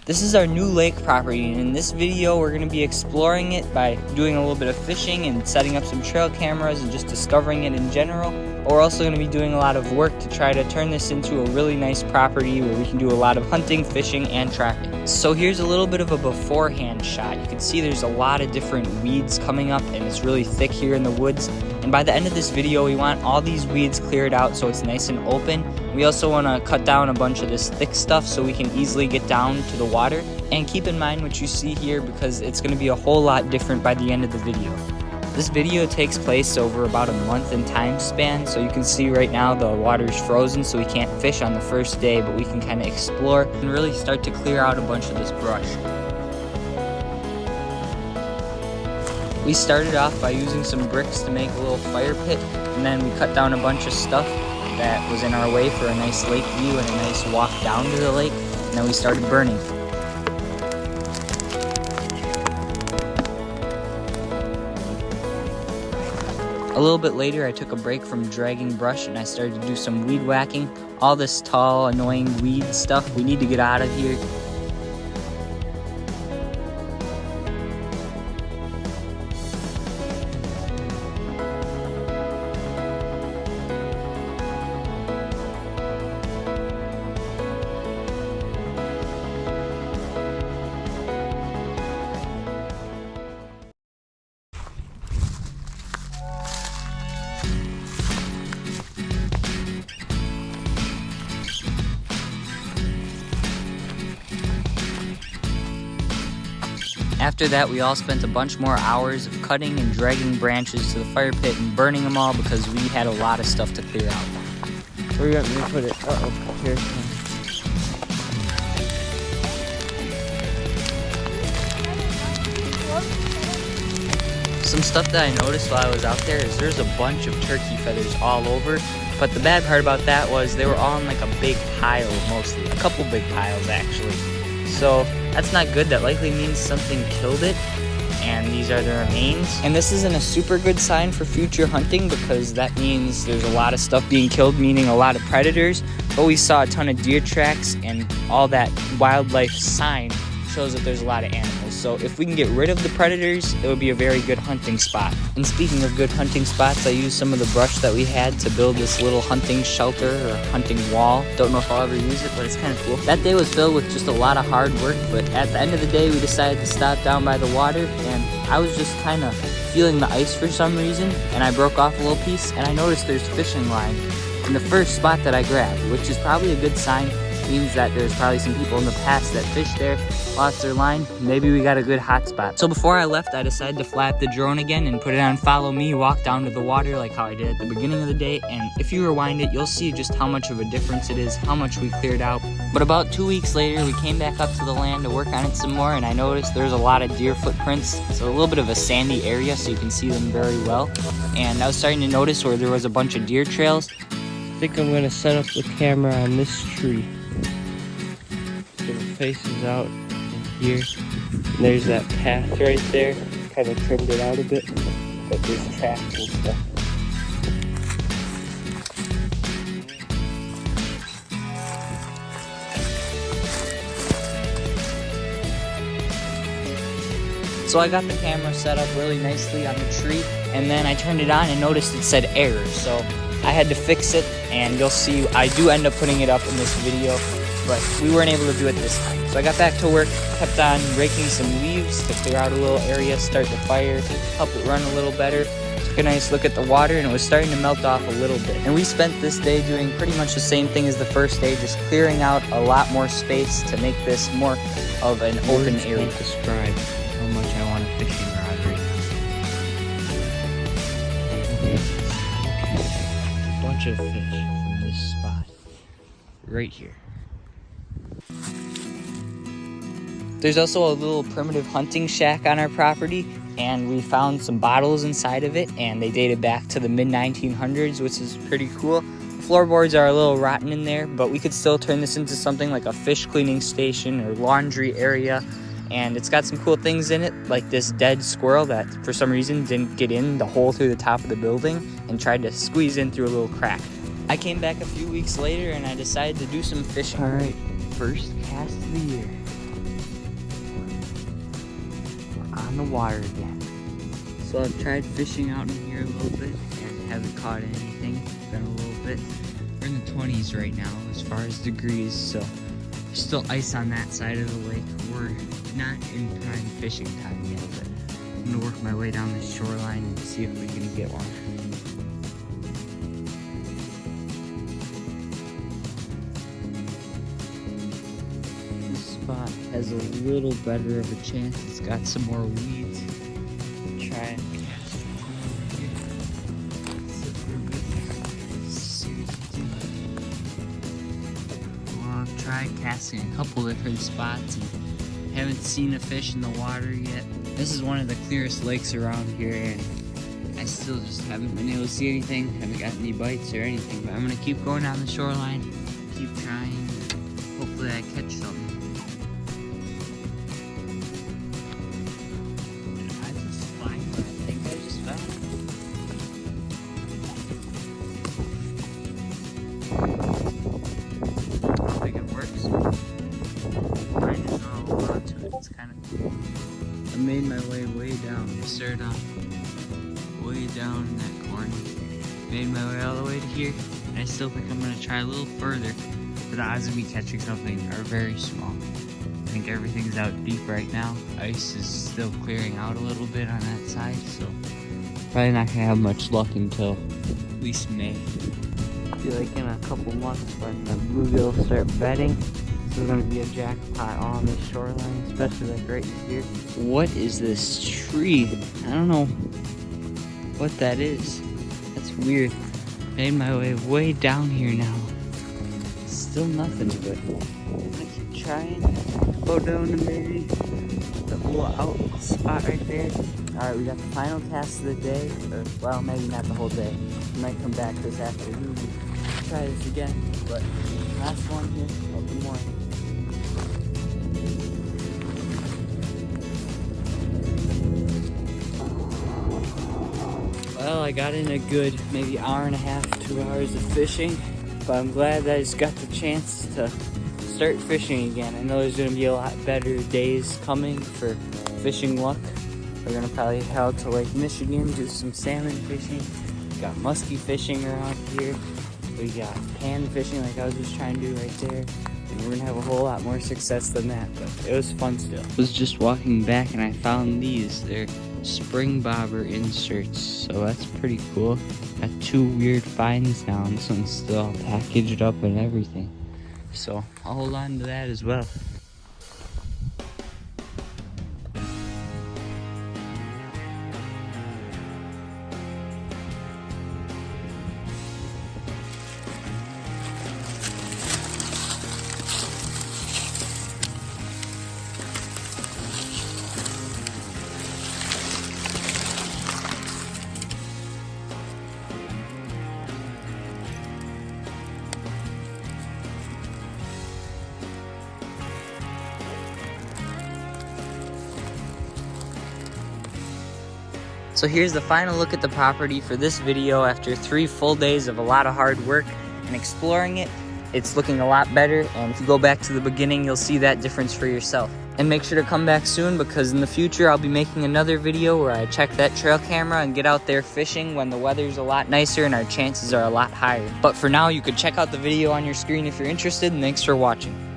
This is our new lake property, and in this video we're going to be exploring it by doing a little bit of fishing and setting up some trail cameras and just discovering it in general. But we're also going to be doing a lot of work to try to turn this into a really nice property where we can do a lot of hunting, fishing, and trapping. So here's a little bit of a beforehand shot. You can see there's a lot of different weeds coming up and it's really thick here in the woods. And by the end of this video we want all these weeds cleared out so it's nice and open. We also want to cut down a bunch of this thick stuff so we can easily get down to the water. And keep in mind what you see here because it's going to be a whole lot different by the end of the video. This video takes place over about a month in time span, so you can see right now the water's frozen so we can't fish on the first day, but we can kind of explore and really start to clear out a bunch of this brush. We started off by using some bricks to make a little fire pit, and then we cut down a bunch of stuff that was in our way for a nice lake view and a nice walk down to the lake, and then we started burning. A little bit later, I took a break from dragging brush and I started to do some weed whacking. All this tall, annoying weed stuff, we need to get out of here. After that, we all spent a bunch more hours of cutting and dragging branches to the fire pit and burning them all because we had a lot of stuff to clear out. Where you want me to put it? Uh-oh, here. Some stuff that I noticed while I was out there is there's a bunch of turkey feathers all over, but the bad part about that was they were all in like a big pile mostly, a couple big piles actually. So that's not good. That likely means something killed it, and these are the remains. And this isn't a super good sign for future hunting because that means there's a lot of stuff being killed, meaning a lot of predators. But we saw a ton of deer tracks, and all that wildlife sign shows that there's a lot of animals. So if we can get rid of the predators, it would be a very good hunting spot. And speaking of good hunting spots, I used some of the brush that we had to build this little hunting shelter or hunting wall. Don't know if I'll ever use it, but it's kind of cool. That day was filled with just a lot of hard work, but at the end of the day, we decided to stop down by the water, and I was just kind of feeling the ice for some reason, and I broke off a little piece, and I noticed there's fishing line in the first spot that I grabbed, which is probably a good sign. Means that there's probably some people in the past that fished there, lost their line. Maybe we got a good hot spot. So before I left, I decided to fly up the drone again and put it on follow me, walk down to the water like how I did at the beginning of the day. And if you rewind it, you'll see just how much of a difference it is, how much we cleared out. But about 2 weeks later, we came back up to the land to work on it some more, and I noticed there's a lot of deer footprints. It's a little bit of a sandy area, so you can see them very well. And I was starting to notice where there was a bunch of deer trails. I think I'm gonna set up the camera on this tree. So the faces out here. And there's that path right there. Kind of trimmed it out a bit, but there's tracks and stuff. So I got the camera set up really nicely on the tree, and then I turned it on and noticed it said error. So I had to fix it, and you'll see I do end up putting it up in this video, but we weren't able to do it this time. So I got back to work, kept on raking some leaves to clear out a little area, start the fire, help it run a little better. Took a nice look at the water, and it was starting to melt off a little bit. And we spent this day doing pretty much the same thing as the first day, just clearing out a lot more space to make this more of an open area. Words can't describe how much I want a fishing rod right now. A bunch of fish from this spot right here. There's also a little primitive hunting shack on our property, and we found some bottles inside of it, and they dated back to the mid-1900s, which is pretty cool. The floorboards are a little rotten in there, but we could still turn this into something like a fish cleaning station or laundry area, and it's got some cool things in it, like this dead squirrel that for some reason didn't get in the hole through the top of the building and tried to squeeze in through a little crack. I came back a few weeks later and I decided to do some fishing. All right, first cast of the year. the water again. So I've tried fishing out in here a little bit and haven't caught anything. It's been a little bit. We're in the 20s right now as far as degrees, so there's still ice on that side of the lake. We're not in prime fishing time yet, but I'm gonna work my way down the shoreline and see if we can get one. This spot has a little better of a chance. It's got some more weeds. Try and cast one here. Well, I've tried casting a couple different spots and haven't seen a fish in the water yet. This is one of the clearest lakes around here, and I still just haven't been able to see anything. Haven't got any bites or anything, but I'm gonna keep going down the shoreline, keep trying. Hopefully I catch something. I made my way down. Started off way down in that corner. Made my way all the way to here. And I still think I'm going to try a little further. But the odds of me catching something are very small. I think everything's out deep right now. Ice is still clearing out a little bit on that side. So probably not going to have much luck until at least May. I feel like in a couple months when the bluegill start bedding, this is going to be a jackpot on the shoreline, especially like right here. What is this tree? I don't know what that is. That's weird. Made my way down here now. Still nothing, but I'm gonna keep trying. Go down to maybe the whole out spot right there. Alright, we got the final cast of the day. Or, well, maybe not the whole day. We might come back this afternoon and try this again. But last one here of the morning. Well, I got in a good maybe hour and a half, 2 hours of fishing, but I'm glad that I just got the chance to start fishing again. I know there's going to be a lot better days coming for fishing luck. We're going to probably head out to Lake Michigan, do some salmon fishing. We got muskie fishing around here. We got pan fishing like I was just trying to do right there. And we're going to have a whole lot more success than that, but it was fun still. I was just walking back and I found these. They're spring bobber inserts, so that's pretty cool. Got 2 weird finds now, and this one's still all packaged up and everything, so I'll hold on to that as well. So here's the final look at the property for this video after 3 full days of a lot of hard work and exploring it. It's looking a lot better, and if you go back to the beginning, you'll see that difference for yourself. And make sure to come back soon, because in the future I'll be making another video where I check that trail camera and get out there fishing when the weather's a lot nicer and our chances are a lot higher. But for now, you could check out the video on your screen if you're interested, and thanks for watching.